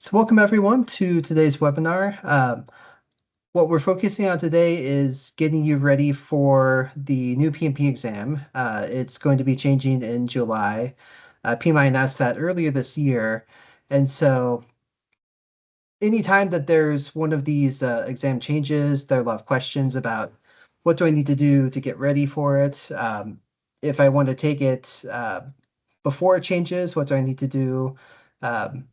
So welcome everyone to today's webinar. What we're focusing on today is getting you ready for the new PMP exam. It's going to be changing in July. PMI announced that earlier this year. And so anytime that there's one of these exam changes, there are a lot of questions about what do I need to do to get ready for it? If I want to take it before it changes, what do I need to do? Um,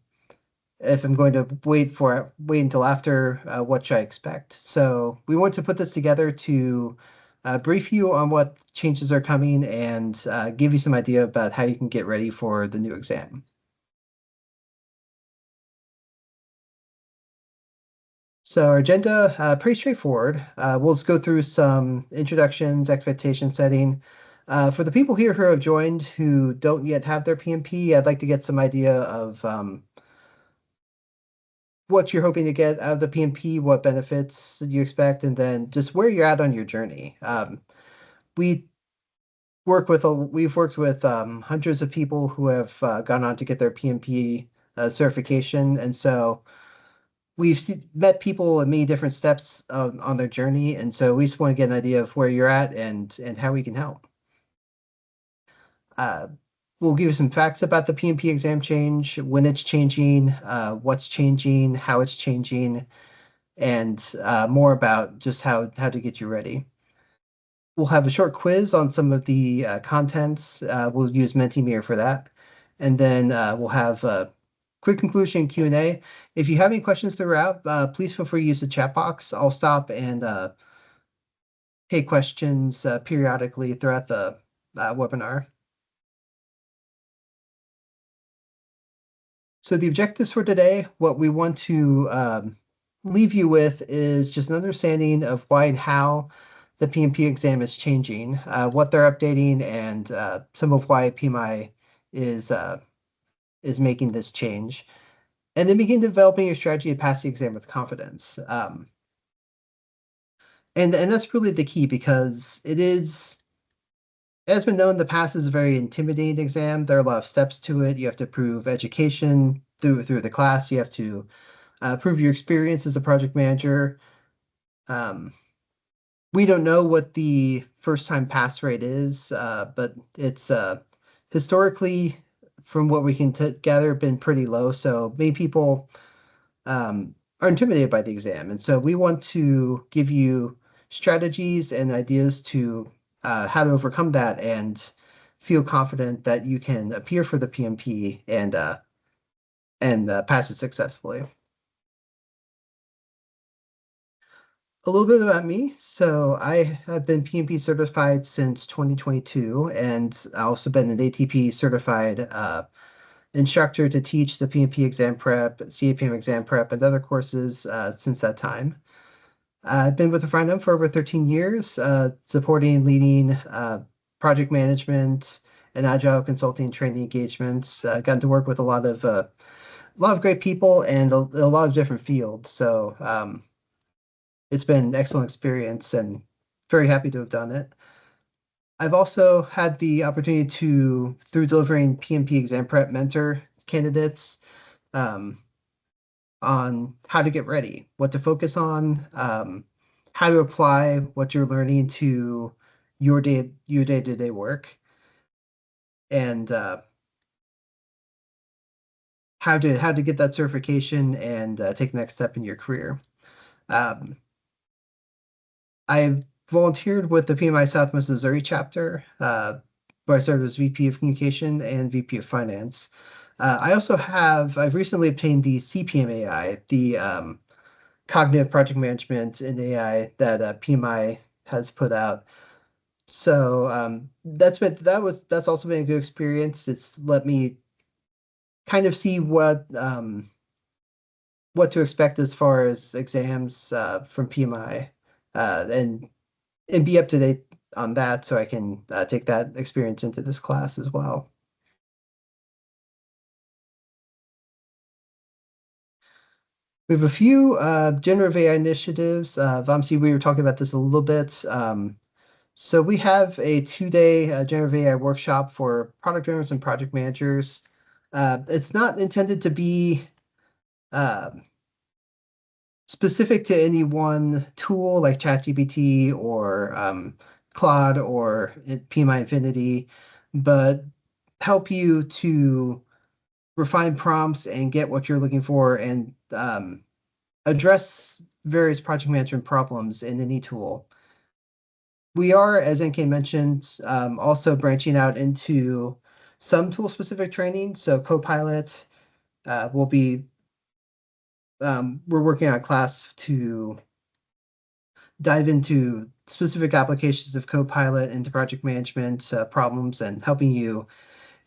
if I'm going to wait until after, what should I expect? So we want to put this together to brief you on what changes are coming and give you some idea about how you can get ready for the new exam. So our agenda, pretty straightforward. We'll just go through some introductions, expectation setting. For the people here who have joined who don't yet have their PMP, I'd like to get some idea of what you're hoping to get out of the PMP, what benefits you expect, and then just where you're at on your journey. We we've worked with hundreds of people who have gone on to get their PMP certification, and so met people at many different steps on their journey, and so we just want to get an idea of where you're at and how we can help. Uh, we'll give you some facts about the PMP exam change, when it's changing, what's changing, how it's changing, and more about just how to get you ready. We'll have a short quiz on some of the contents. We'll use Mentimeter for that. And then we'll have a quick conclusion Q&A. If you have any questions throughout, please feel free to use the chat box. I'll stop and take questions periodically throughout the webinar. So the objectives for today, what we want to leave you with is just an understanding of why and how the PMP exam is changing, what they're updating, and some of why PMI is making this change. And then begin developing your strategy to pass the exam with confidence. And that's really the key because it is, as been known in the past, is a very intimidating exam. There are a lot of steps to it. You have to prove education through the class. You have to prove your experience as a project manager. Um, we don't know what the first time pass rate is, but it's historically, from what we can gather, been pretty low. So many people are intimidated by the exam. And so we want to give you strategies and ideas to how to overcome that and feel confident that you can appear for the PMP and pass it successfully. A little bit about me. So I have been PMP certified since 2022, and I also been an ATP certified instructor to teach the PMP exam prep, CAPM exam prep, and other courses since that time. I've been with RefineM for over 13 years, supporting and leading project management and agile consulting training engagements. Gotten to work with a lot of great people and a lot of different fields. So it's been an excellent experience and very happy to have done it. I've also had the opportunity to, through delivering PMP exam prep, mentor candidates um, on how to get ready, what to focus on, how to apply what you're learning to your day-to-day work, and how to get that certification and take the next step in your career. Um, I've volunteered with the PMI Southwest Missouri chapter, where I served as VP of Communication and VP of Finance. I've recently obtained the CPMAI, the Cognitive Project Management in AI that PMI has put out. So that's also been a good experience. It's let me kind of see what to expect as far as exams from PMI, and be up to date on that so I can take that experience into this class as well. We have a few generative AI initiatives. Vamsi, we were talking about this a little bit. So we have a 2-day generative AI workshop for product owners and project managers. It's not intended to be um, specific to any one tool like ChatGPT or Claude or PMI Infinity, but help you to refine prompts and get what you're looking for and address various project management problems in any tool. We are, as NK mentioned, also branching out into some tool-specific training. So Copilot will be, we're working on a class to dive into specific applications of Copilot into project management problems and helping you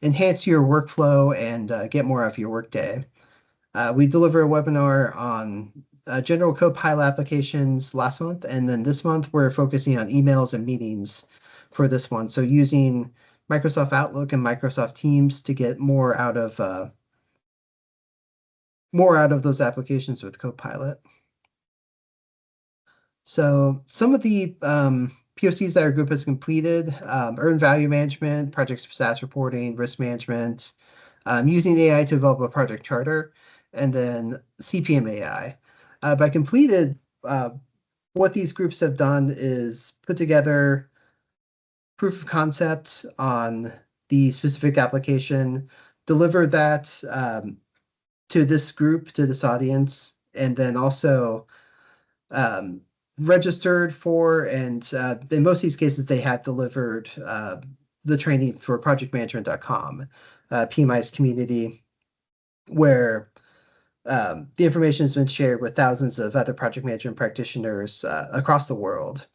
enhance your workflow and get more out of your workday. We deliver a webinar on general Copilot applications last month, and then this month we're focusing on emails and meetings for this one. So using Microsoft Outlook and Microsoft Teams to get more out of those applications with Copilot. So some of the POCs that our group has completed, earned value management, project status reporting, risk management, using AI to develop a project charter, and then CPM AI. By completed, what these groups have done is put together proof of concept on the specific application, deliver that to this group, to this audience, and then also um, registered for, and in most of these cases, they have delivered the training for projectmanagement.com, PMI's community, where the information has been shared with thousands of other project management practitioners across the world.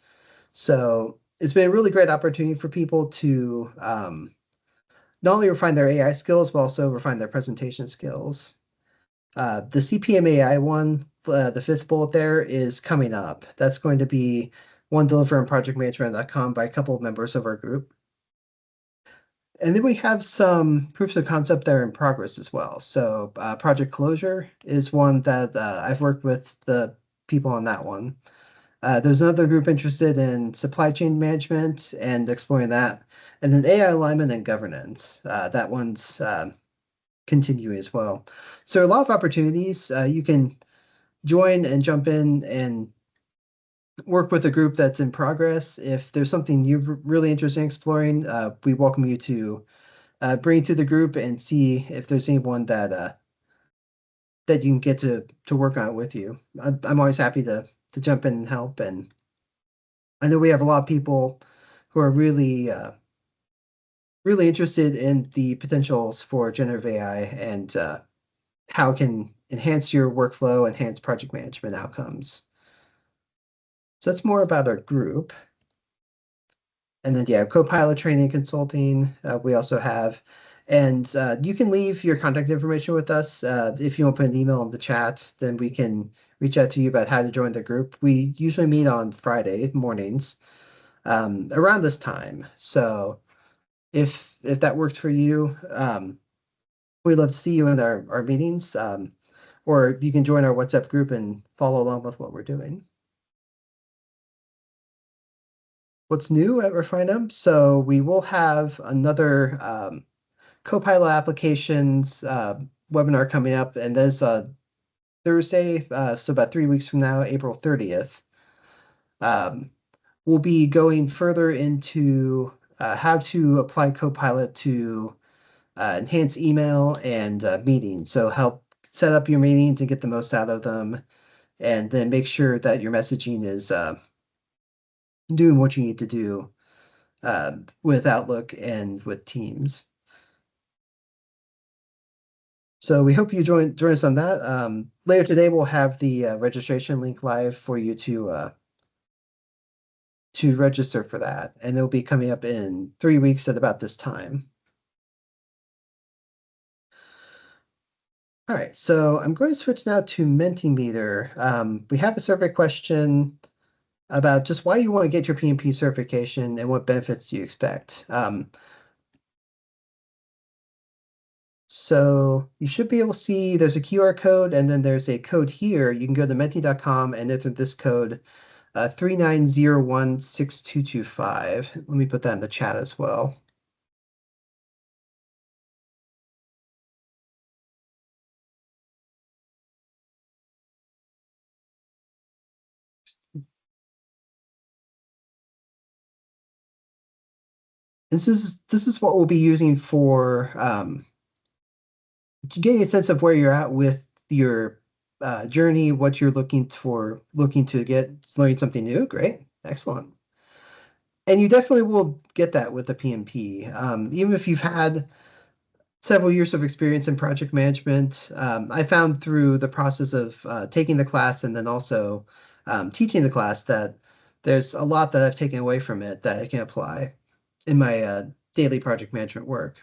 So it's been a really great opportunity for people to not only refine their AI skills, but also refine their presentation skills. The CPM AI one, the fifth bullet there, is coming up. That's going to be one delivered on projectmanagement.com by a couple of members of our group. And then we have some proofs of concept that are in progress as well. So Project Closure is one that I've worked with the people on that one. There's another group interested in supply chain management and exploring that. And then AI alignment and governance. That one's continuing as well. So a lot of opportunities. You can join and jump in and work with a group that's in progress. If there's something you're really interested in exploring, we welcome you to bring to the group and see if there's anyone that that you can get to work on it with you. I'm always happy to jump in and help. And I know we have a lot of people who are really interested in the potentials for generative AI and how it can enhance your workflow, enhance project management outcomes. So that's more about our group. And then, yeah, Copilot training consulting, we also have. And you can leave your contact information with us. If you want to put an email in the chat, then we can reach out to you about how to join the group. We usually meet on Friday mornings around this time. So if that works for you, we'd love to see you in our meetings. Or you can join our WhatsApp group and follow along with what we're doing. What's new at RefineM? So we will have another Copilot applications webinar coming up, and that's Thursday, so about 3 weeks from now, April 30th. We'll be going further into how to apply Copilot to enhance email and meetings. So help set up your meetings and get the most out of them, and then make sure that your messaging is doing what you need to do with Outlook and with Teams. So we hope you join us on that. Later today, we'll have the registration link live for you to register for that, and it'll be coming up in 3 weeks at about this time. All right, so I'm going to switch now to Mentimeter. We have a survey question about just why you want to get your PMP certification and what benefits do you expect. So you should be able to see there's a QR code, and then there's a code here. You can go to menti.com and enter this code 39016225. Let me put that in the chat as well. This is what we'll be using for getting a sense of where you're at with your journey, what you're looking to get learning something new. Great, excellent. And you definitely will get that with the PMP. Even if you've had several years of experience in project management, I found through the process of taking the class and then also teaching the class that there's a lot that I've taken away from it that I can apply in my daily project management work.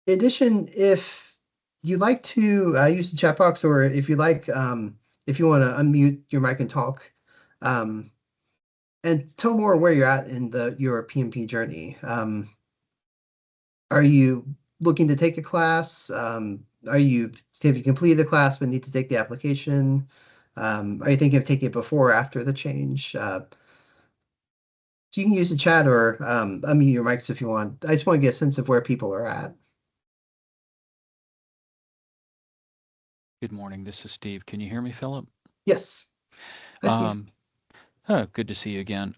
In addition, if you like to use the chat box, or if you like, if you want to unmute your mic and talk, um, and tell more where you're at in your PMP journey. Are you looking to take a class? Have you completed the class but need to take the application? Are you thinking of taking it before or after the change? So you can use the chat or unmute your mics if you want. I just want to get a sense of where people are at. Good morning. This is Steve. Can you hear me, Philip? Yes. Hi, Steve. Good to see you again.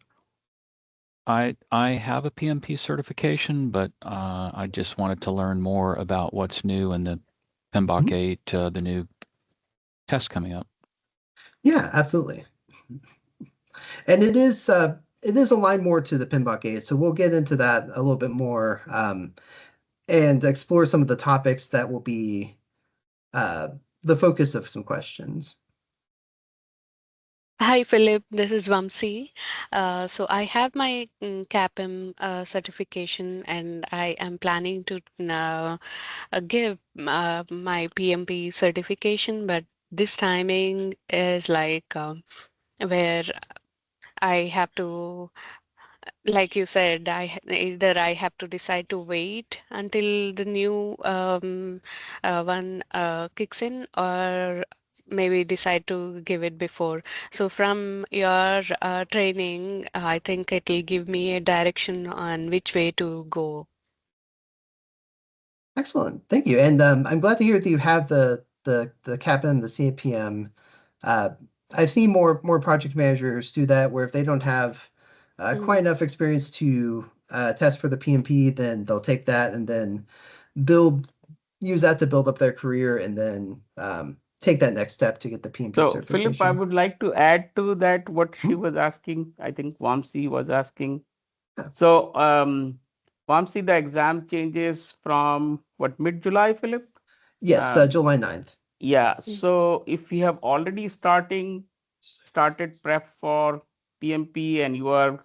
I have a PMP certification, but I just wanted to learn more about what's new in the PMBOK Mhm. 8, the new test coming up. Yeah, absolutely. And it is aligned more to the PMBOK 8, so we'll get into that a little bit more and explore some of the topics that will be uh, the focus of some questions. Hi, Philip. This is Vamsi. So I have my CAPM certification, and I am planning to give my PMP certification, but this timing is like where I have to, like you said, either I have to decide to wait until the new one kicks in, or maybe decide to give it before. So from your training, I think it'll give me a direction on which way to go. Excellent. Thank you. And I'm glad to hear that you have the CAPM, the CAPM. Uh, I've seen more project managers do that, where if they don't have quite Mhm. enough experience to test for the PMP, then they'll take that and then build use that to build up their career, and then take that next step to get the PMP So, Philip, I certification. would like to add to that what she Mhm. was asking. I think Vamsi was asking. Yeah. So, Vamsi, the exam changes from what, mid-July, Philip? Yes, Um, July 9th. yeah. Mm. So, if you have already started prep for PMP and you are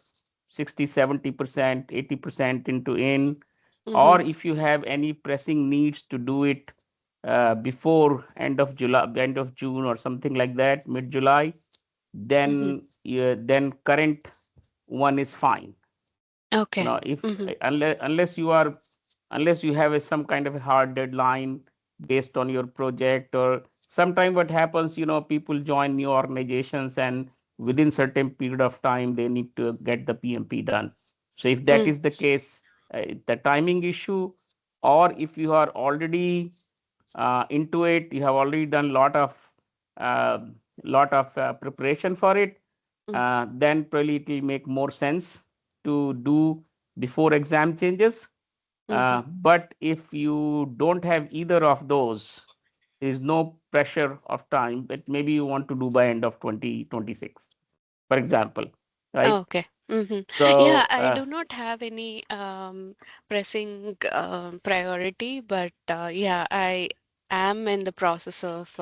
60, 70%, 80% into in, or Mhm. if you have any pressing needs to do it before end of July, end of June or something like that, mid July, Mhm. then current one is fine. Okay. If Mhm. unless you have some kind of a hard deadline based on your project, or sometime what happens, people join new organizations and within certain period of time they need to get the PMP done. So if that Mm. is the case, the timing issue, or if you are already into it, you have already done uh, preparation for it, Mm. then probably it will make more sense to do before exam changes. Mhm. But if you don't have either of those, there is no pressure of time, but maybe you want to do by end of 2026, for example, right? Okay. Yeah, So, I do not have any pressing priority, but yeah, I am in the process of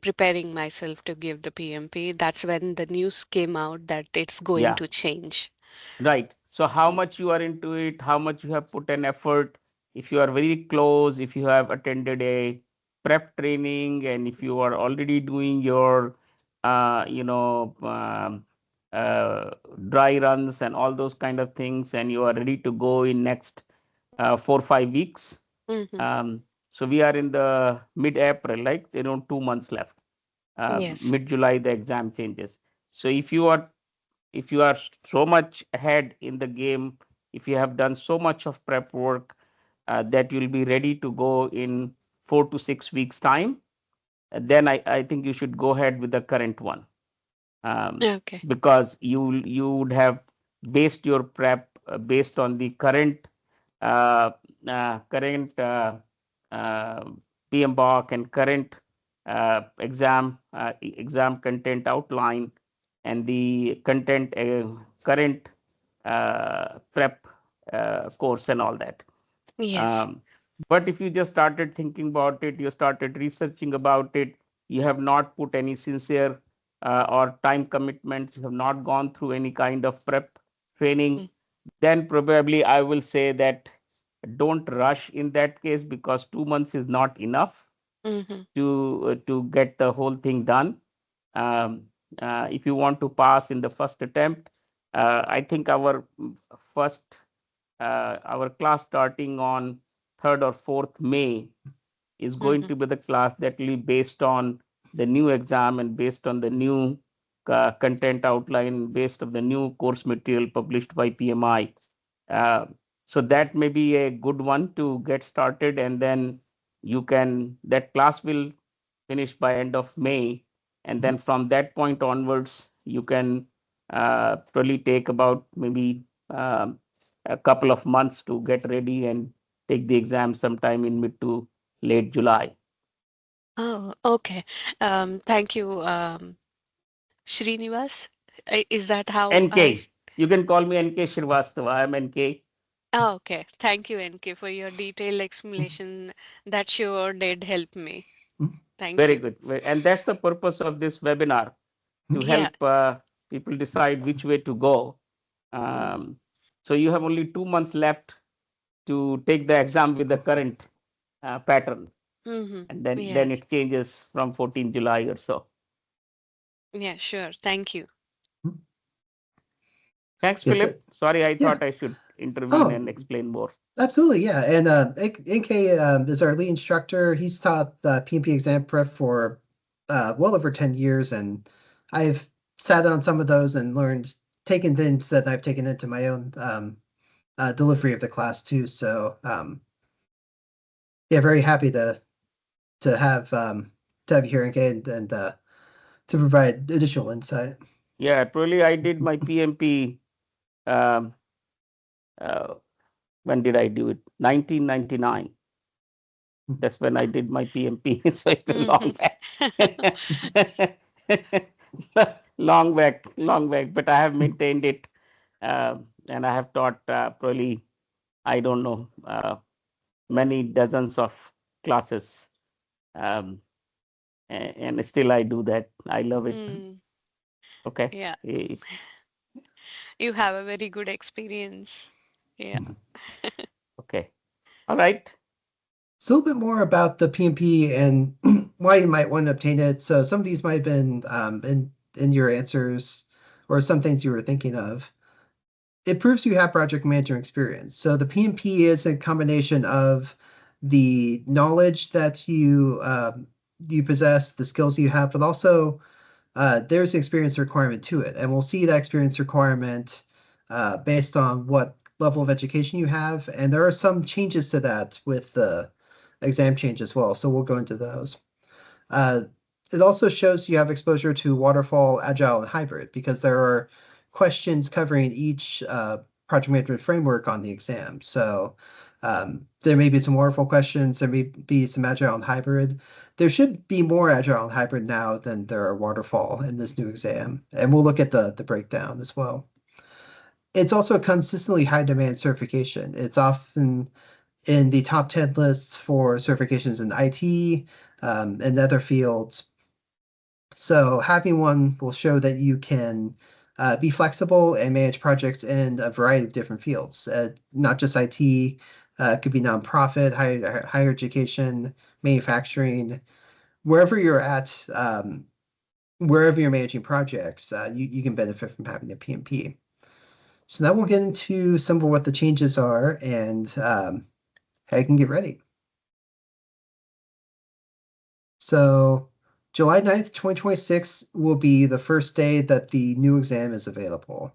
preparing myself to give the PMP. That's when the news came out that it's going yeah. to change. Right. So how Mm. much you are into it, how much you have put an effort, if you are very close, if you have attended a prep training, and if you are already doing your, uh, you know, um, uh, dry runs and all those kind of things, and you are ready to go in next 4 5 weeks. Mm-hmm. Um, so we are in the mid-April, like 2 months left. Yes. Mid-July the exam changes. So if you are so much ahead in the game, if you have done so much of prep work that you'll be ready to go in 4 to 6 weeks time, then I think you should go ahead with the current one. Okay. because you would have based your prep based on the current uh, current PMBOK and current exam content outline and the content current prep course and all that. Yes. Um, but if you just started thinking about it, you started researching about it, you have not put any sincere or time commitments, you have not gone through any kind of prep training, then probably I will say that don't rush in that case, because 2 months is not enough Mm-hmm. to get the whole thing done. Um, if you want to pass in the first attempt, I think first our class starting on 3rd or 4th May is going Mm-hmm. to be the class that will be based on the new exam and based on the new content outline, based on the new course material published by PMI. Uh, so that may be a good one to get started, and then that class will finish by end of May, and then from that point onwards, you can probably take about maybe a couple of months to get ready and take the exam sometime in mid to late July. Oh, okay. Thank you, Srinivas. Is that how I? NK, you can call me NK Shrivastava. I'm NK. Oh, okay. Thank you, NK, for your detailed explanation. That sure did help me. Thank Very you. good. And that's the purpose of this webinar, to Yeah. help people decide which way to go. Mm-hmm. So you have only 2 months left to take the exam with the current pattern, Mm-hmm. and then Yes. it changes from 14 July or so. Yeah, sure. Thank you. Thanks, Yes. Philip. Sorry, I Yeah. thought I should intervene Oh, and explain more. absolutely. Yeah. And AK is our lead instructor. He's taught PMP exam prep for well over 10 years. And I've sat on some of those and learned, taken things that I've taken into my own delivery of the class too. So yeah, very happy to have to have you here, AK, and to provide additional insight. Yeah, probably I did my PMP. Um, uh, when did I do it? 1999. That's when I did my PMP. So it's a long Mm-hmm. back. Long back. But I have maintained it, and I have taught probably, I don't know, many dozens of classes, um, and still I do that. I love it. Mm, Okay. yeah. Eh, You have a very good experience. Yeah. Okay. All right. So a little bit more about the PMP and why you might want to obtain it. So some of these might have been in your answers or some things you were thinking of. It proves you have project management experience. So the PMP is a combination of the knowledge that you possess, the skills you have, but also there's an experience requirement to it. And we'll see that experience requirement based on what level of education you have. And there are some changes to that with the exam change as well. So we'll go into those. Uh, it also shows you have exposure to waterfall, agile, and hybrid because there are questions covering each project management framework on the exam. So there may be some waterfall questions, there may be some agile and hybrid. There should be more agile and hybrid now than there are waterfall in this new exam. And we'll look at the breakdown as well. It's also a consistently high demand certification. It's often in the top 10 lists for certifications in IT and other fields. So having one will show that you can be flexible and manage projects in a variety of different fields, not just IT. It could be nonprofit, higher education, manufacturing, wherever you're at, wherever you're managing projects, you can benefit from having a PMP. So now we'll get into some of what the changes are and how you can get ready. So July 9th, 2026 will be the first day that the new exam is available.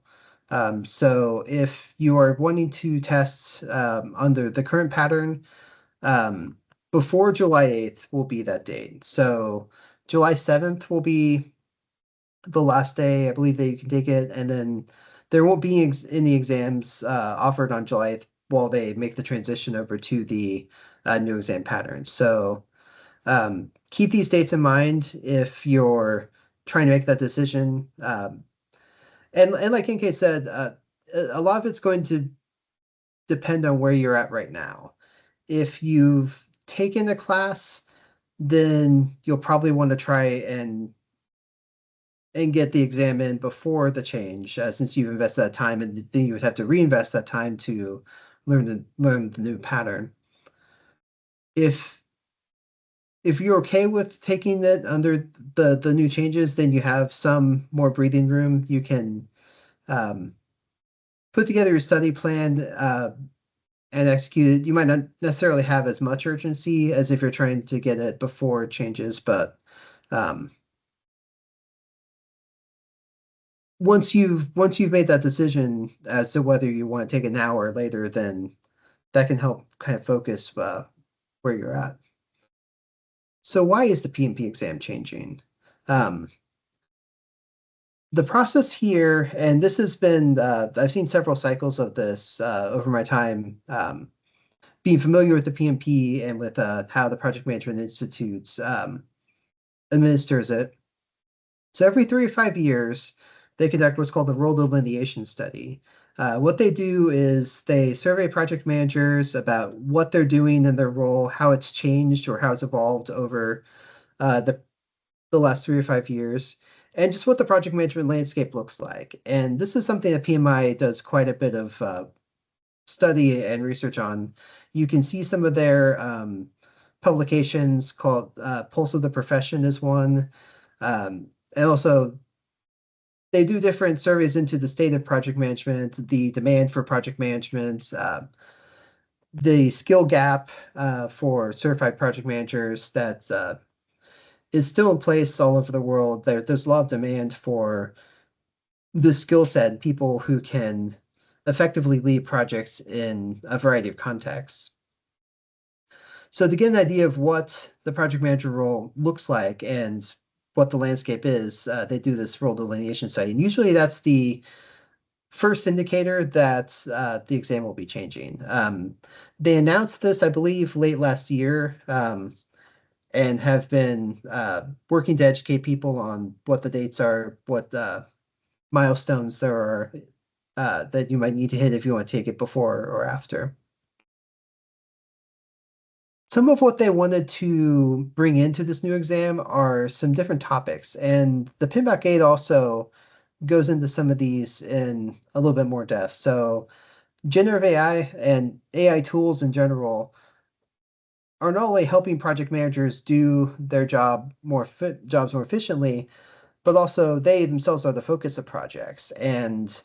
So if you are wanting to test under the current pattern, um, before July 8th will be that date. So July 7th will be the last day, I believe, that you can take it, and then there won't be any exams offered on July 8th while they make the transition over to the new exam pattern. So keep these dates in mind if you're trying to make that decision. And like NK said, a lot of it's going to depend on where you're at right now. If you've taken a class, then you'll probably want to try and get the exam in before the change, since you've invested that time, and then you would have to reinvest that time to learn the new pattern. If you're okay with taking it under the new changes, then you have some more breathing room. You can um, put together your study plan and execute it. You might not necessarily have as much urgency as if you're trying to get it before it changes, but um, once you've made that decision as to whether you want to take it now or later, then that can help kind of focus where you're at. So why is the PMP exam changing? Um, the process here, and this has been, I've seen several cycles of this over my time being familiar with the PMP and with how the Project Management Institute administers it. So every 3 to 5 years, they conduct what's called the role delineation study. What they do is they survey project managers about what they're doing in their role, how it's changed or how it's evolved over the last 3 or 5 years, and just what the project management landscape looks like. And this is something that PMI does quite a bit of study and research on. You can see some of their publications called Pulse of the Profession is one. And also they do different surveys into the state of project management, the demand for project management, the skill gap for certified project managers that is still in place all over the world. There's a lot of demand for this skill set, people who can effectively lead projects in a variety of contexts. So to get an idea of what the project manager role looks like and what the landscape is, they do this role delineation study. And usually that's the first indicator that the exam will be changing. They announced this, I believe, late last year, and have been working to educate people on what the dates are, what milestones there are that you might need to hit if you want to take it before or after. Some of what they wanted to bring into this new exam are some different topics, and the Pinback 8 also goes into some of these in a little bit more depth. So generative AI and AI tools in general are not only helping project managers do their jobs more efficiently, but also they themselves are the focus of projects. And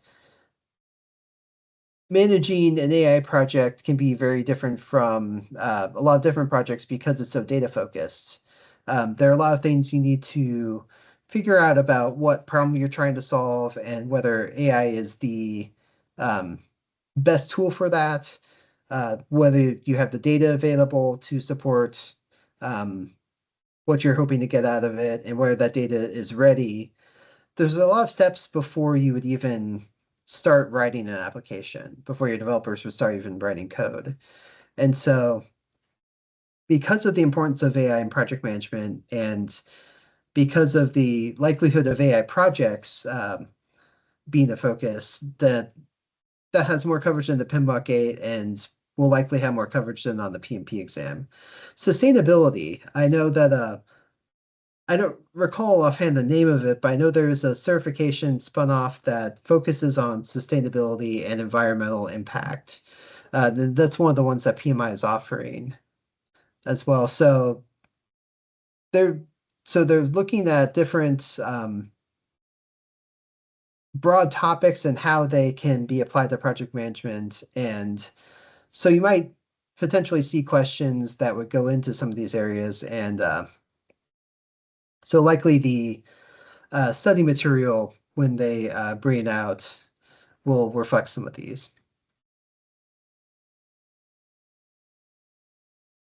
managing an AI project can be very different from a lot of different projects because it's so data focused. There are a lot of things you need to figure out about what problem you're trying to solve and whether AI is the um, best tool for that, whether you have the data available to support what you're hoping to get out of it, and whether that data is ready. There's a lot of steps before you would even start writing an application, before your developers would start even writing code. And so, because of the importance of AI in project management and because of the likelihood of AI projects being the focus, that has more coverage than the PMBOK 8 and will likely have more coverage than on the PMP exam. Sustainability. I know that I don't recall offhand the name of it, but I know there is a certification spun off that focuses on sustainability and environmental impact. That's one of the ones that PMI is offering as well. They're they're looking at different broad topics and how they can be applied to project management. And so you might potentially see questions that would go into some of these areas. And so likely the study material when they bring it out will reflect some of these.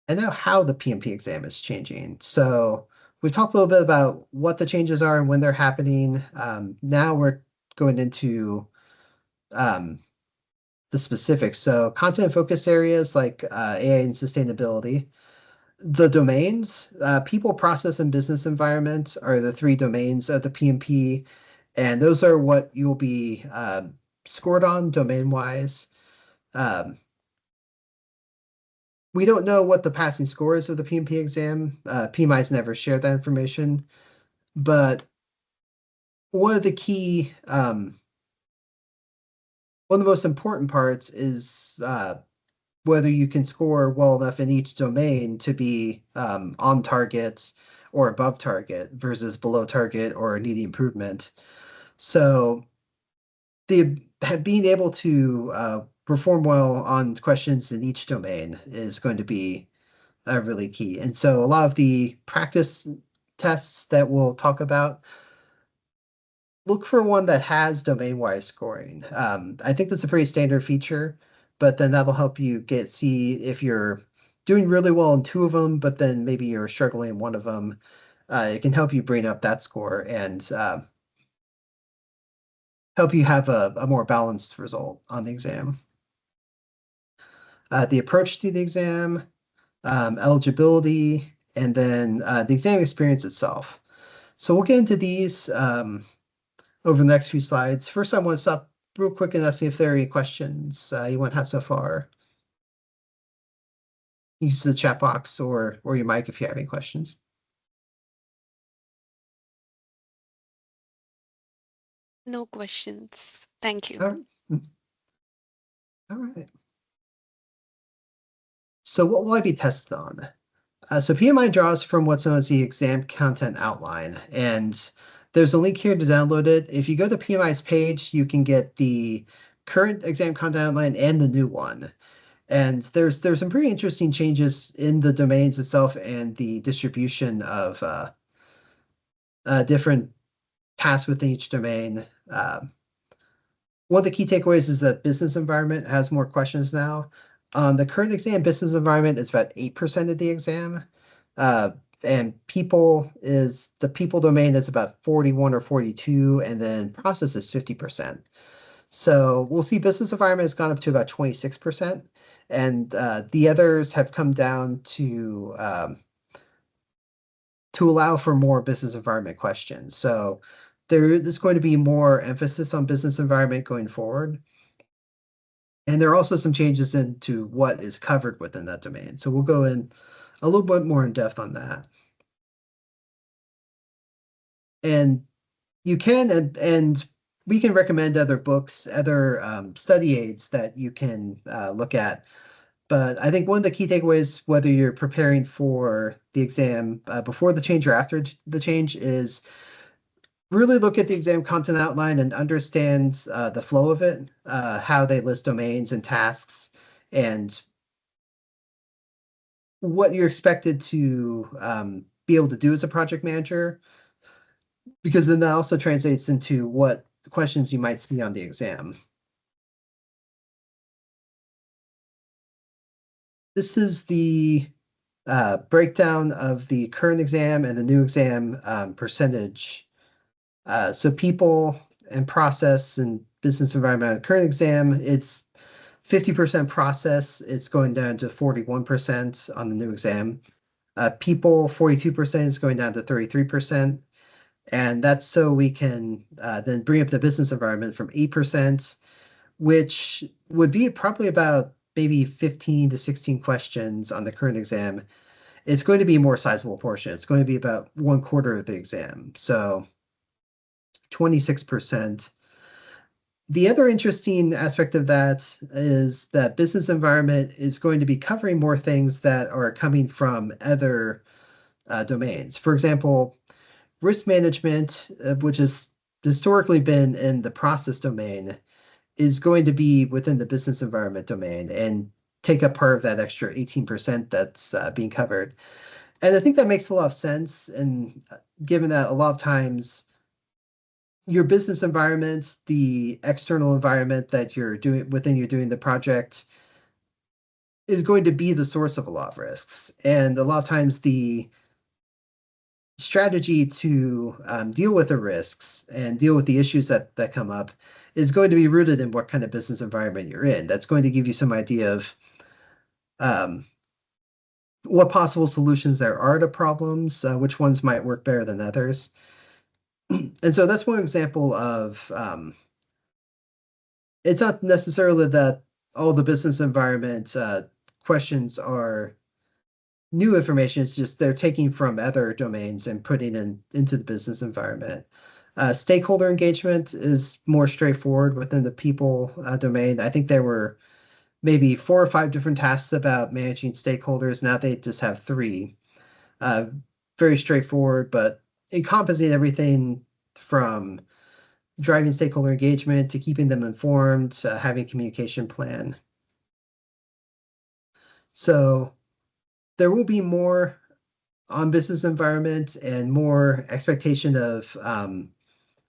And now how the PMP exam is changing. So we've talked a little bit about what the changes are and when they're happening. Now we're going into the specifics. So content focus areas like AI and sustainability. The domains, people, process, and business environment are the three domains of the PMP, and those are what you'll be scored on domain-wise. Um, we don't know what the passing score is of the PMP exam. PMI's never shared that information, but one of the key, one of the most important parts is whether you can score well enough in each domain to be on target or above target versus below target or needing improvement. So the being able to perform well on questions in each domain is going to be really key. And so a lot of the practice tests that we'll talk about, look for one that has domain-wise scoring. I think that's a pretty standard feature, but then that'll help you see if you're doing really well in two of them, but then maybe you're struggling in one of them. It can help you bring up that score and help you have a more balanced result on the exam. The approach to the exam, eligibility, and then the exam experience itself. So we'll get into these over the next few slides. First, I want to stop real quick and ask you if there are any questions you want to have so far. Use the chat box or your mic if you have any questions. No questions. Thank you. All right. All right. So what will I be tested on? So PMI draws from what's known as the exam content outline, and there's a link here to download it. If you go to PMI's page, you can get the current exam content outline and the new one. And there's some pretty interesting changes in the domains itself and the distribution of different tasks within each domain. One of the key takeaways is that business environment has more questions now. The current exam, business environment is about 8% of the exam. And the people domain is about 41 or 42, and then process is 50%. So we'll see business environment has gone up to about 26%, and the others have come down to allow for more business environment questions. So there is going to be more emphasis on business environment going forward. And there are also some changes into what is covered within that domain. So we'll go in a little bit more in depth on that. And you can, and we can recommend other books, other study aids that you can look at. But I think one of the key takeaways, whether you're preparing for the exam before the change or after the change, is really look at the exam content outline and understand the flow of it, how they list domains and tasks, and what you're expected to be able to do as a project manager, because then that also translates into what questions you might see on the exam. This is the breakdown of the current exam and the new exam percentage. So people and process and business environment on the current exam, it's 50% process. It's going down to 41% on the new exam. People, 42% is going down to 33%. And that's so we can then bring up the business environment from 8%, which would be probably about maybe 15 to 16 questions on the current exam. It's going to be a more sizable portion. It's going to be about 1/4 of the exam. So 26%. The other interesting aspect of that is that business environment is going to be covering more things that are coming from other domains. For example, risk management, which has historically been in the process domain, is going to be within the business environment domain and take up part of that extra 18% that's being covered. And I think that makes a lot of sense. And given that a lot of times your business environment, the external environment that you're doing the project, is going to be the source of a lot of risks. And a lot of times the strategy to deal with the risks and deal with the issues that come up is going to be rooted in what kind of business environment you're in. That's going to give you some idea of um, what possible solutions there are to problems, which ones might work better than others. And so that's one example of it's not necessarily that all the business environment questions are new information. It's just they're taking from other domains and putting into the business environment. Stakeholder engagement is more straightforward within the people domain. I think there were maybe 4 or 5 different tasks about managing stakeholders. Now they just have 3. Uh, Very straightforward, but encompassing everything from driving stakeholder engagement to keeping them informed, having a communication plan. So there will be more on business environment and more expectation of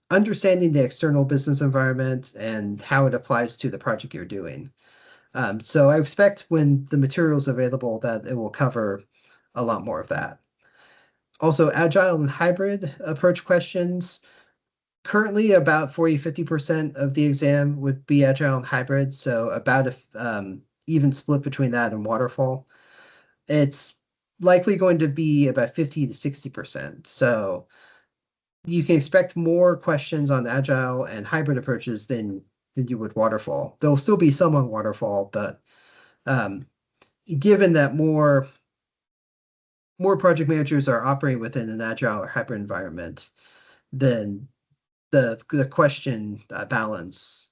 understanding the external business environment and how it applies to the project you're doing. So I expect when the materials available that it will cover a lot more of that. Also, agile and hybrid approach questions. Currently, about 40-50% of the exam would be agile and hybrid, so about a even split between that and waterfall. It's likely going to be about 50-60%. So you can expect more questions on agile and hybrid approaches than you would waterfall. There'll still be some on waterfall, but um, given that more project managers are operating within an agile or hybrid environment, then the question balance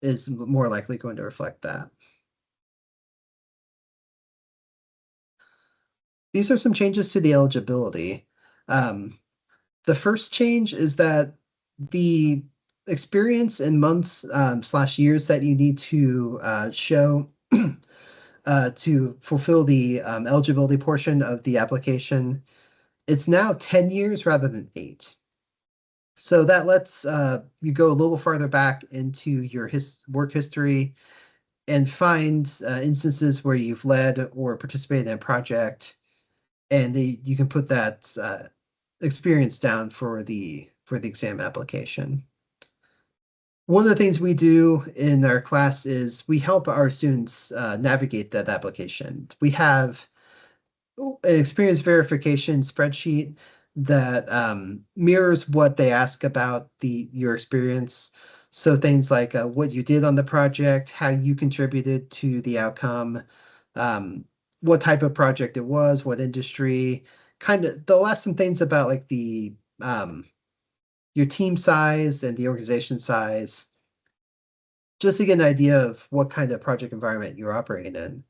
is more likely going to reflect that. These are some changes to the eligibility. The first change is that the experience in months / years that you need to show to fulfill the eligibility portion of the application, it's now 10 years rather than 8. So that lets you go a little farther back into your work history and find instances where you've led or participated in a project, and you can put that experience down for the exam application. One of the things we do in our class is we help our students navigate that application. We have an experience verification spreadsheet that mirrors what they ask about your experience. So things like what you did on the project, how you contributed to the outcome, what type of project it was, what industry. Kind of, they'll ask some things about like the your team size and the organization size, just to get an idea of what kind of project environment you're operating in.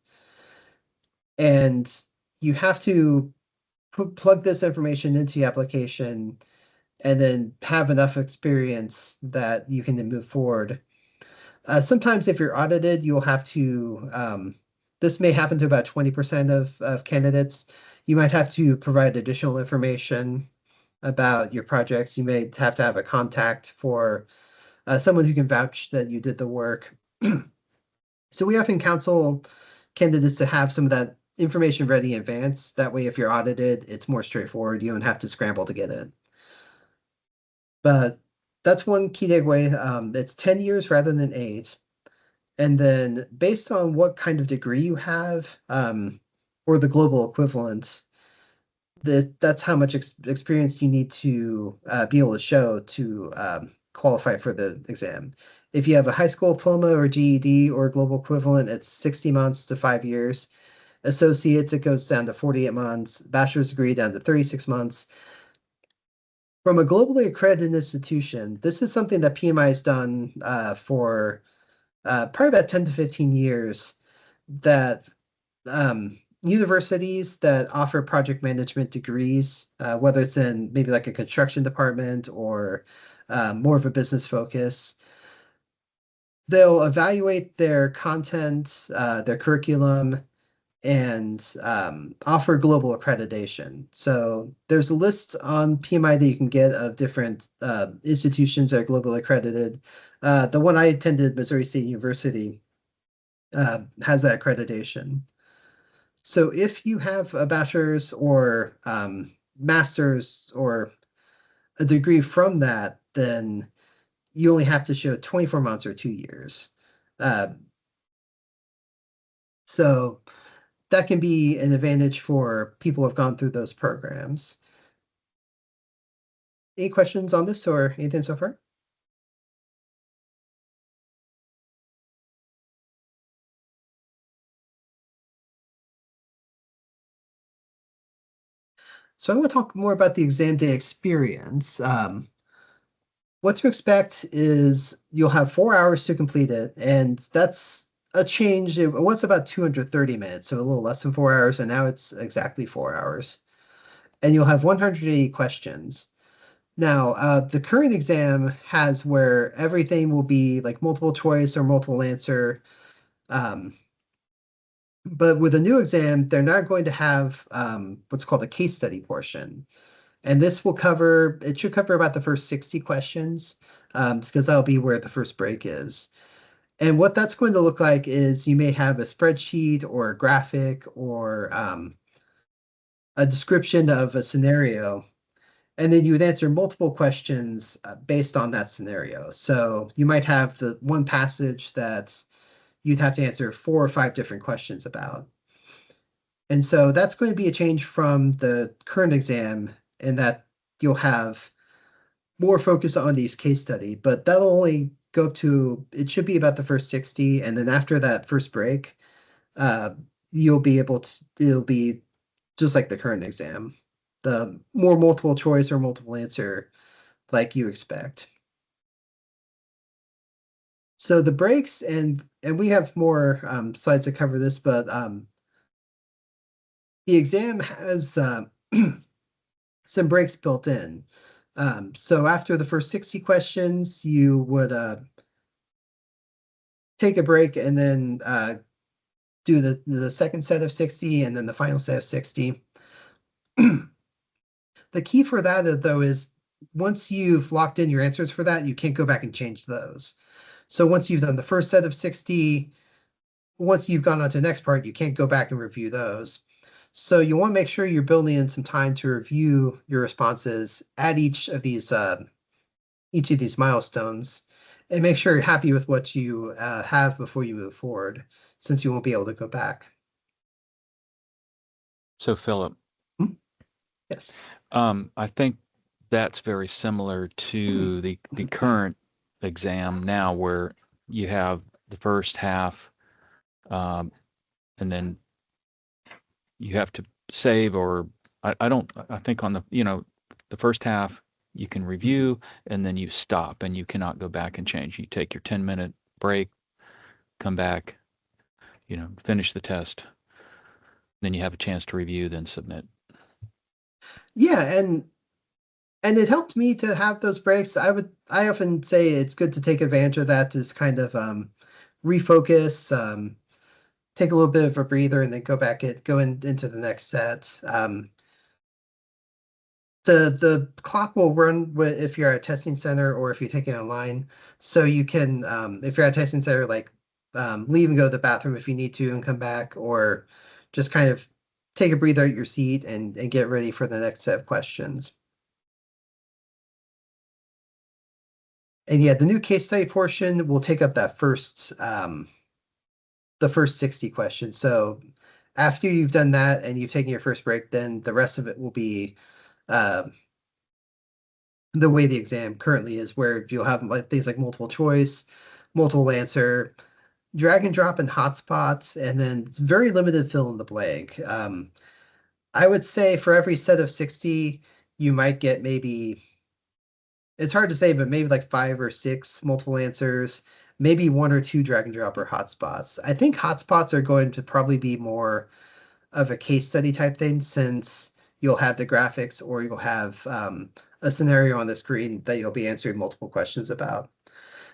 And you have to plug this information into the application and then have enough experience that you can then move forward. Sometimes if you're audited, you'll have to, this may happen to about 20% of candidates. You might have to provide additional information about your projects. You may have to have a contact for someone who can vouch that you did the work. So we often counsel candidates to have some of that information ready in advance. That way, if you're audited, it's more straightforward. You don't have to scramble to get it. But that's one key takeaway. It's 10 years rather than 8. And then based on what kind of degree you have, or the global equivalent, that's how much experience you need to be able to show to qualify for the exam. If you have a high school diploma or GED or global equivalent, it's 60 months to 5 years. Associates, it goes down to 48 months. Bachelor's degree down to 36 months. From a globally accredited institution, this is something that PMI has done for probably about 10 to 15 years, that universities that offer project management degrees, whether it's in maybe like a construction department or more of a business focus, they'll evaluate their content, their curriculum, and offer global accreditation. So there's a list on PMI that you can get of different institutions that are globally accredited. The one I attended, Missouri State University, has that accreditation. So if you have a bachelor's or master's or a degree from that, then you only have to show 24 months or 2 years. Uh, so that can be an advantage for people who have gone through those programs. Any questions on this or anything so far? So I want to talk more about the exam day experience. What to expect is you'll have 4 hours to complete it, and that's a change. It was about 230 minutes, so a little less than 4 hours, and now it's exactly 4 hours. And you'll have 180 questions. Now, the current exam has where everything will be like multiple choice or multiple answer. Um, but with a new exam, they're not going to have what's called a case study portion. And this will cover, it should cover about the first 60 questions, because that'll be where the first break is. And what that's going to look like is you may have a spreadsheet or a graphic or a description of a scenario, and then you would answer multiple questions based on that scenario. So you might have the one passage that you'd have to answer 4 or 5 different questions about. And so that's going to be a change from the current exam in that you'll have more focus on these case study, but that'll only go to, it should be about the first 60. And then after that first break, uh, you'll be able to, it'll be just like the current exam, the more multiple choice or multiple answer like you expect. So the breaks, and we have more slides to cover this, but the exam has some breaks built in. So after the first 60 questions, you would take a break and then do the second set of 60 and then the final set of 60. The key for that, though, is once you've locked in your answers for that, you can't go back and change those. So once you've done the first set of 60, once you've gone on to the next part, you can't go back and review those. So you want to make sure you're building in some time to review your responses at each of these milestones, and make sure you're happy with what you have before you move forward, since you won't be able to go back. So Philip, Hmm? Yes. I think that's very similar to the current exam now, where you have the first half, and then you have to save, or I don't, I think on the, the first half you can review and then you stop and you cannot go back and change. You take your 10-minute break, come back, finish the test. Then you have a chance to review, then submit. Yeah, and it helped me to have those breaks. I often say it's good to take advantage of that to just kind of refocus, take a little bit of a breather, and then go into the next set. The clock will run if you're at a testing center or if you're taking it online. So you can, if you're at a testing center, like leave and go to the bathroom if you need to and come back, or just kind of take a breather at your seat and get ready for the next set of questions. And yeah, the new case study portion will take up that the first 60 questions. So after you've done that and you've taken your first break, then the rest of it will be uh, the way the exam currently is, where you'll have like things like multiple choice, multiple answer, drag and drop and hotspots, and then very limited fill in the blank. I would say for every set of 60, you might get maybe, it's hard to say, but maybe like 5 or 6 multiple answers, maybe 1 or 2 drag and drop or hotspots. I think hotspots are going to probably be more of a case study type thing, since you'll have the graphics or you'll have a scenario on the screen that you'll be answering multiple questions about.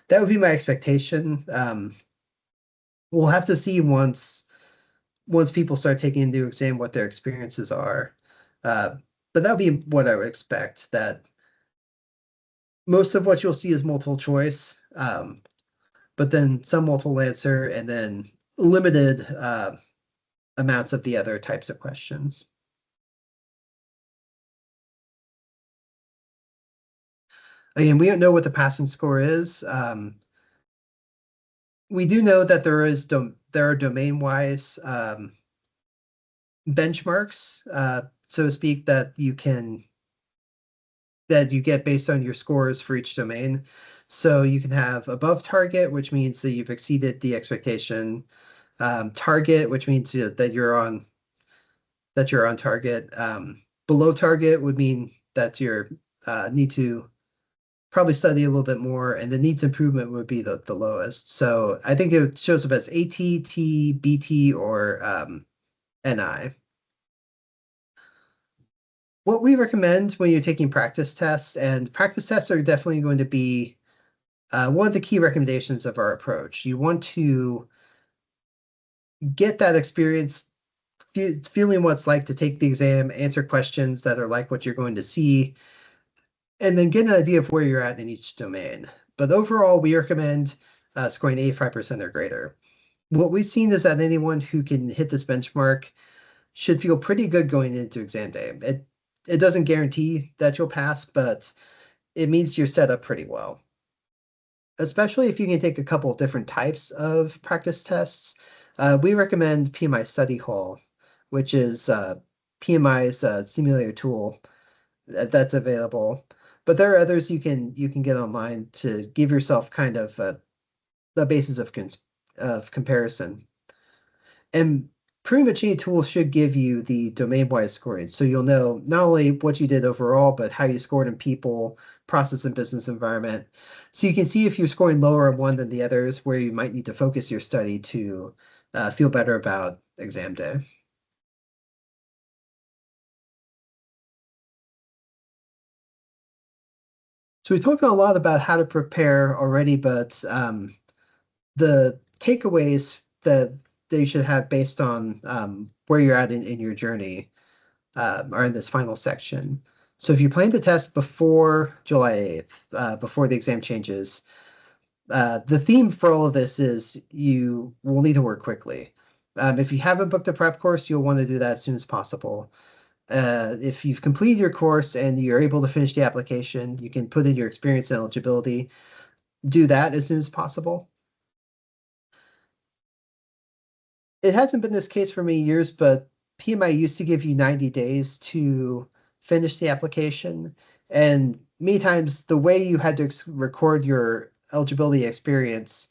That would be my expectation. We'll have to see once people start taking into exam what their experiences are. Uh, but that would be what I would expect, that most of what you'll see is multiple choice, but then some multiple answer, and then limited amounts of the other types of questions. Again, we don't know what the passing score is. We do know that there are domain-wise benchmarks, so to speak, that you get based on your scores for each domain. So you can have above target, which means that you've exceeded the expectation. Target, which means that you're on target. Below target would mean that you need to probably study a little bit more, and the needs improvement would be the lowest. So I think it shows up as AT, T, BT, or NI. What we recommend when you're taking practice tests, and practice tests are definitely going to be one of the key recommendations of our approach. You want to get that experience feeling what it's like to take the exam, answer questions that are like what you're going to see, and then get an idea of where you're at in each domain. But overall, we recommend scoring 85% or greater. What we've seen is that anyone who can hit this benchmark should feel pretty good going into exam day. It doesn't guarantee that you'll pass, but it means you're set up pretty well. Especially if you can take a couple of different types of practice tests. We recommend PMI Study Hall, which is PMI's simulator tool that's available. But there are others you can get online to give yourself kind of the basis of comparison. And pretty much any tool should give you the domain-wide scoring, so you'll know not only what you did overall, but how you scored in people, process, and business environment. So you can see if you're scoring lower on one than the others, where you might need to focus your study to feel better about exam day. So we talked a lot about how to prepare already, but the takeaways that you should have based on where you're at in your journey are in this final section. So if you plan to test before July 8th, before the exam changes, the theme for all of this is you will need to work quickly. If you haven't booked a prep course, you'll want to do that as soon as possible. If you've completed your course and you're able to finish the application, you can put in your experience and eligibility. Do that as soon as possible. It hasn't been this case for many years, but PMI used to give you 90 days to finish the application. And many times the way you had to record your eligibility experience,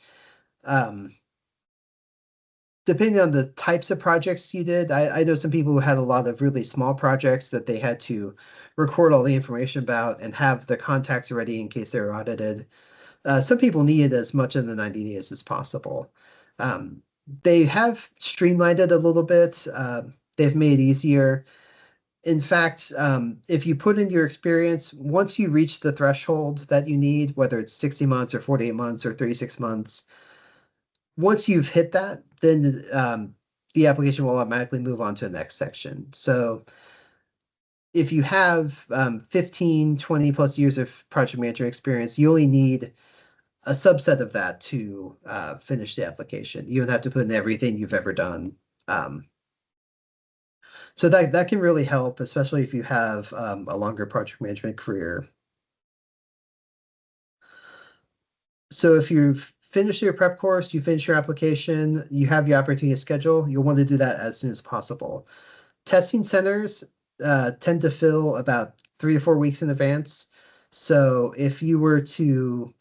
depending on the types of projects you did, I know some people who had a lot of really small projects that they had to record all the information about and have the contacts ready in case they were audited. Some people needed as much in the 90 days as possible. They have streamlined it a little bit. They've made it easier. In fact, if you put in your experience, once you reach the threshold that you need, whether it's 60 months or 48 months or 36 months, once you've hit that, then the application will automatically move on to the next section. So if you have 15, 20 plus years of project management experience, you only need a subset of that to finish the application. You don't have to put in everything you've ever done. So that can really help, especially if you have a longer project management career. So if you've finished your prep course, you finish your application, you have your opportunity to schedule, you'll want to do that as soon as possible. Testing centers tend to fill about 3 to 4 weeks in advance. So if you were to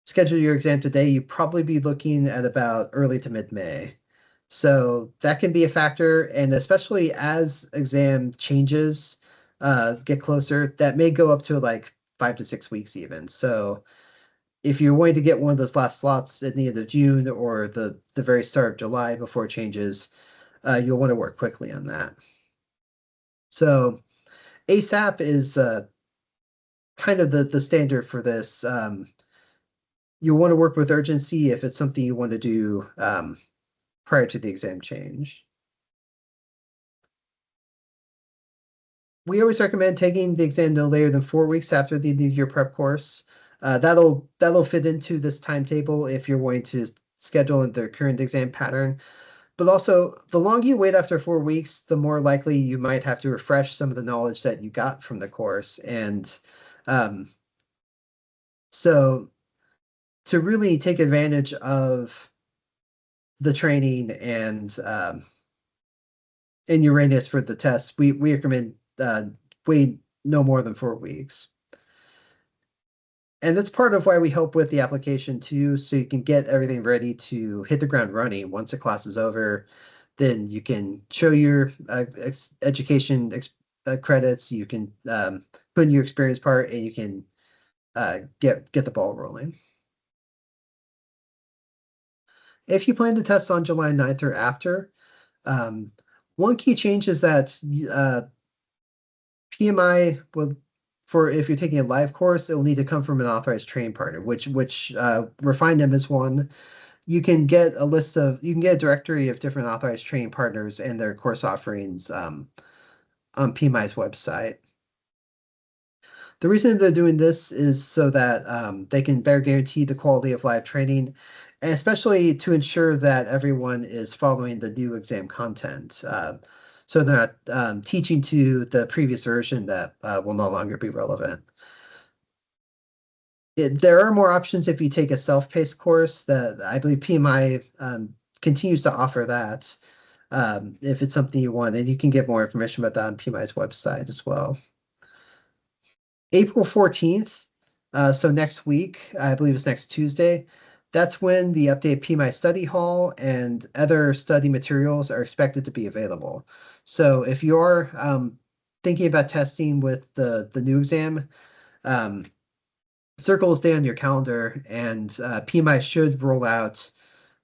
schedule your exam today, you'd probably be looking at about early to mid-May. So that can be a factor, and especially as exam changes get closer, that may go up to like 5 to 6 weeks even. So if you're wanting to get one of those last slots at the end of June or the very start of July before it changes, you'll want to work quickly on that. So ASAP is kind of the standard for this. You'll want to work with urgency if it's something you want to do prior to the exam change. We always recommend taking the exam no later than 4 weeks after the end of your prep course. That'll fit into this timetable if you're wanting to schedule in the current exam pattern. But also, the longer you wait after 4 weeks, the more likely you might have to refresh some of the knowledge that you got from the course. And So to really take advantage of the training and your readiness for the test, we recommend wait no more than 4 weeks. And that's part of why we help with the application too, so you can get everything ready to hit the ground running once the class is over. Then you can show your education credits. You can put in your experience part, and you can get the ball rolling. If you plan to test on July 9th or after, one key change is that PMI will, for if you're taking a live course, it will need to come from an authorized training partner, which RefineM is one. You can get a directory of different authorized training partners and their course offerings on PMI's website. The reason they're doing this is so that they can better guarantee the quality of live training, and especially to ensure that everyone is following the new exam content. So they're not teaching to the previous version that will no longer be relevant. There are more options if you take a self-paced course that I believe PMI continues to offer that if it's something you want, and you can get more information about that on PMI's website as well. April 14th, so next week, I believe it's next Tuesday, that's when the updated PMI study hall and other study materials are expected to be available. So if you're thinking about testing with the new exam, circle a day on your calendar, and PMI should roll out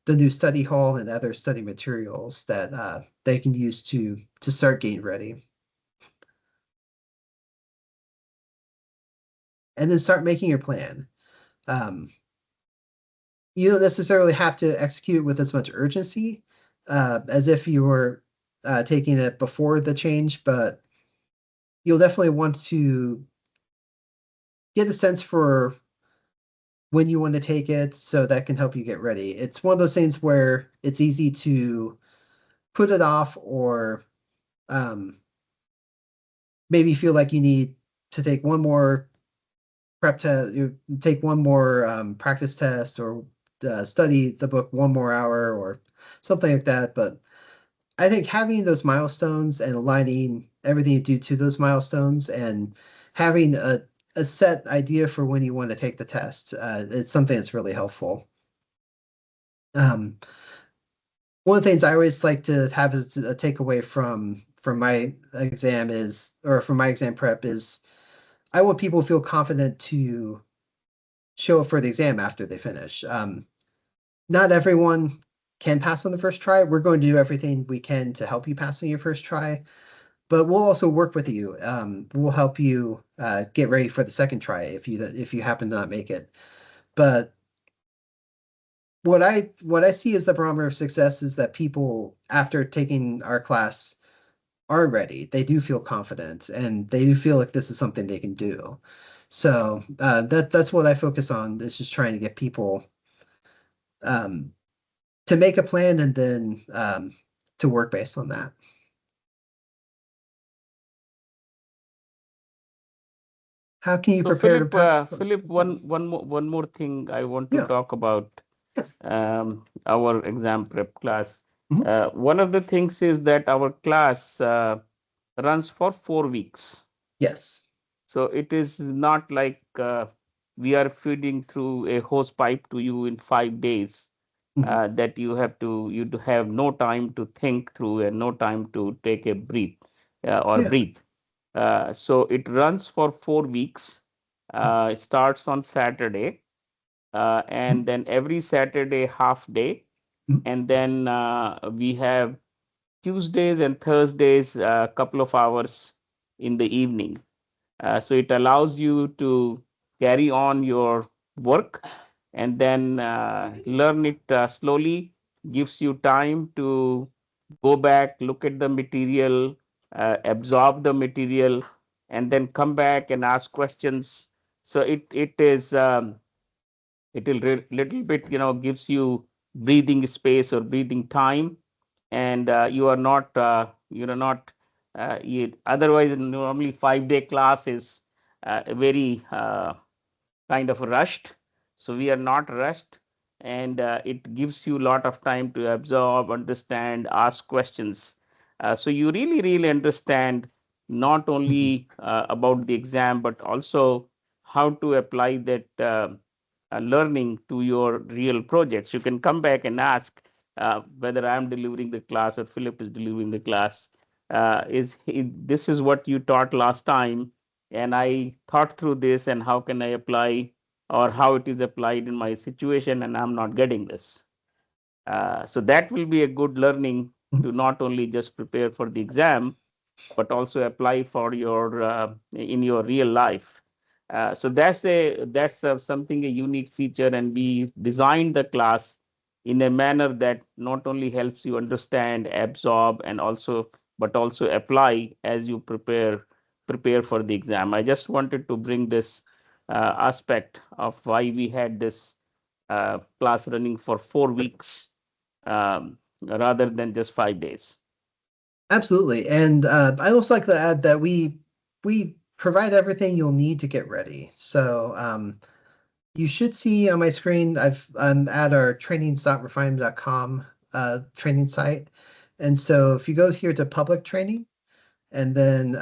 the new study hall and other study materials that they can use to start getting ready. And then start making your plan. You don't necessarily have to execute with as much urgency as if you were taking it before the change, but you'll definitely want to get a sense for when you want to take it so that can help you get ready. It's one of those things where it's easy to put it off or maybe feel like you need to take one more prep test, you take one more practice test or study the book one more hour or something like that. But I think having those milestones and aligning everything you do to those milestones and having a set idea for when you want to take the test, it's something that's really helpful. Um, One of the things I always like to have as a takeaway from my exam is, or from my exam prep is, I want people to feel confident to show up for the exam after they finish. Not everyone can pass on the first try. We're going to do everything we can to help you pass on your first try, but we'll also work with you. We'll help you get ready for the second try if you happen to not make it. But what I see as the barometer of success is that people after taking our class are ready. They do feel confident and they do feel like this is something they can do. So that's what I focus on, is just trying to get people um, to make a plan and then to work based on that. How can you So prepare to Philip, one more thing I want to Yeah. talk about our exam prep class. Mhm. One of the things is that our class runs for 4 weeks. Yes. So it is not like we are feeding through a hose pipe to you in 5 days. Mhm. That you have no time to think through and no time to take a breath or Yeah. breathe. So it runs for 4 weeks. It starts on Saturday, Mhm. and then every Saturday half day, Mhm. and then we have Tuesdays and Thursdays a couple of hours in the evening. So it allows you to carry on your work and then learn it slowly, gives you time to go back, look at the material, absorb the material, and then come back and ask questions. So it is it will little bit gives you breathing space or breathing time, and you are not otherwise normally 5 day class is very kind of rushed. So we are not rushed, and it gives you a lot of time to absorb, understand, ask questions. So you really understand not only about the exam, but also how to apply that learning to your real projects. You can come back and ask whether I'm delivering the class or Philip is delivering the class. This is what you taught last time, and I thought through this, and how can I apply, or how it is applied in my situation, and I'm not getting this. So that will be a good learning to not only just prepare for the exam, but also apply for your in your real life. So that's something, a unique feature, and we designed the class in a manner that not only helps you understand, absorb, and also but also apply as you prepare for the exam. I just wanted to bring this aspect of why we had this class running for 4 weeks rather than just 5 days. Absolutely. And I'd also like to add that we provide everything you'll need to get ready. So you should see on my screen, I'm at our trainings.refineM.com training site. And so if you go here to public training, and then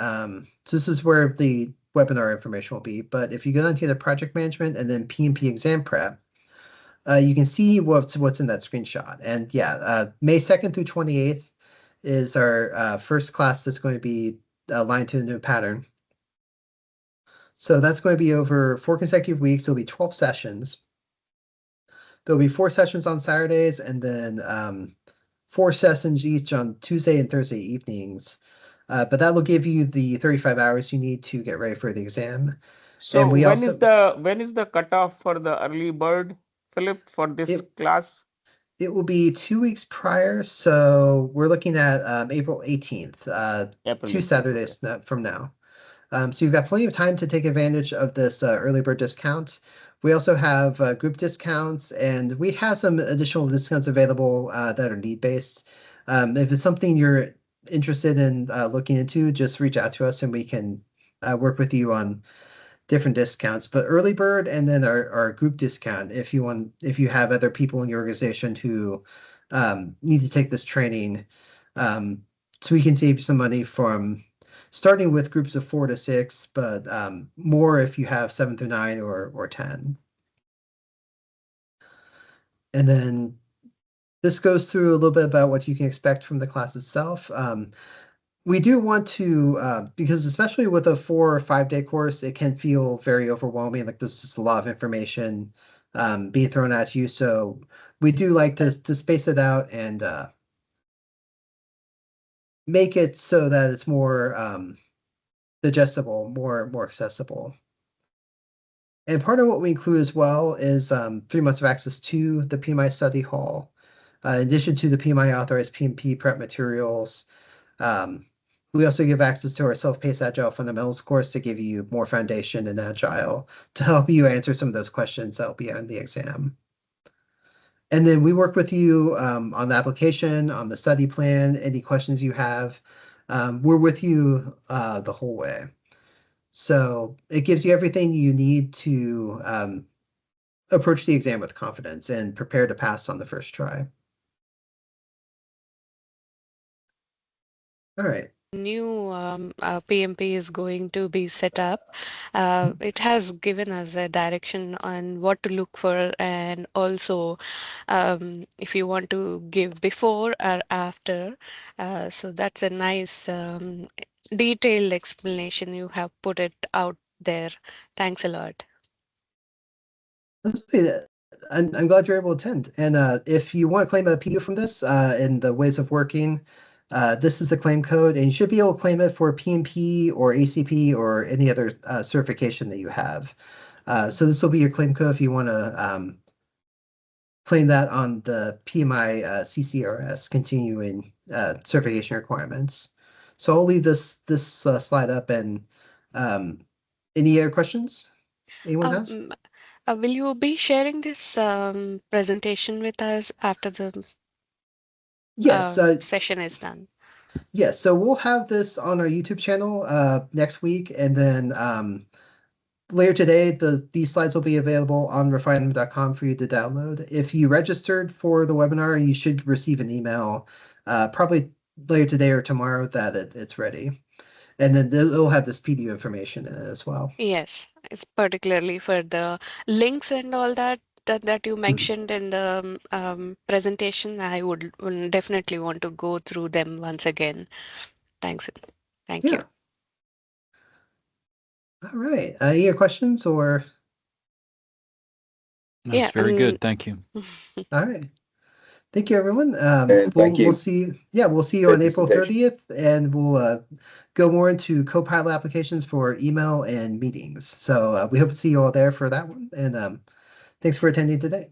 so this is where the webinar information will be. But if you go down here to project management and then PMP exam prep, you can see what's in that screenshot. And yeah, May 2nd through 28th is our first class that's going to be aligned to the new pattern. So that's going to be over 4 consecutive weeks. There'll be 12 sessions. There'll be 4 sessions on Saturdays, and then 4 sessions each on Tuesday and Thursday evenings. But that will give you the 35 hours you need to get ready for the exam. So And we also when is the cutoff for the early bird, Philip, for this it class? it will be 2 weeks prior, so we're looking at April 18th, April 2 18th. Okay. Saturdays from now. So you've got plenty of time to take advantage of this early bird discount. We also have group discounts, and we have some additional discounts available that are need-based. If it's something you're interested in looking into, just reach out to us and we can work with you on different discounts. But early bird and then our group discount if you have other people in your organization who need to take this training. So we can save you some money from starting with groups of 4 to 6, but more if you have 7 through 9 or 10. And then this goes through a little bit about what you can expect from the class itself. We do want to, because especially with a 4 or 5 day course, it can feel very overwhelming. Like there's just a lot of information being thrown at you. So we do like to space it out and make it so that it's more digestible, more accessible. And part of what we include as well is 3 months of access to the PMI study hall, in addition to the PMI authorized PMP prep materials. Um, we also give access to our self-paced Agile Fundamentals course to give you more foundation in Agile to help you answer some of those questions that will be on the exam. And then we work with you on the application, on the study plan, any questions you have. We're with you the whole way. So it gives you everything you need to approach the exam with confidence and prepare to pass on the first try. All right. New PMP is going to be set up. It has given us a direction on what to look for, and also if you want to give before or after. So that's a nice detailed explanation. You have put it out there. Thanks a lot. I'm glad you're able to attend. And if you want to claim a PU from this and the ways of working, this is the claim code, and you should be able to claim it for PMP or ACP or any other certification that you have. So this will be your claim code if you want to claim that on the PMI CCRS continuing certification requirements. So I'll leave this slide up, and any other questions anyone has? Um, will you be sharing this presentation with us after the Yes, session is done? yes. So we'll have this on our YouTube channel next week, and then later today, these slides will be available on RefineM.com for you to download. If you registered for the webinar, you should receive an email probably later today or tomorrow that it's ready. And then it'll have this PDF information in it as well. Yes, it's particularly for the links and all that you Mhm. mentioned in the presentation. I would definitely want to go through them once again. Thanks. Thank you. Yeah. All right. Any other questions or? That's Yeah, very good. Thank you. All right. Thank you, everyone. And thank We'll you. see. Yeah, we'll see you Great on April presentation. 30th, and we'll go more into Copilot applications for email and meetings. So we hope to see you all there for that one. And thanks for attending today.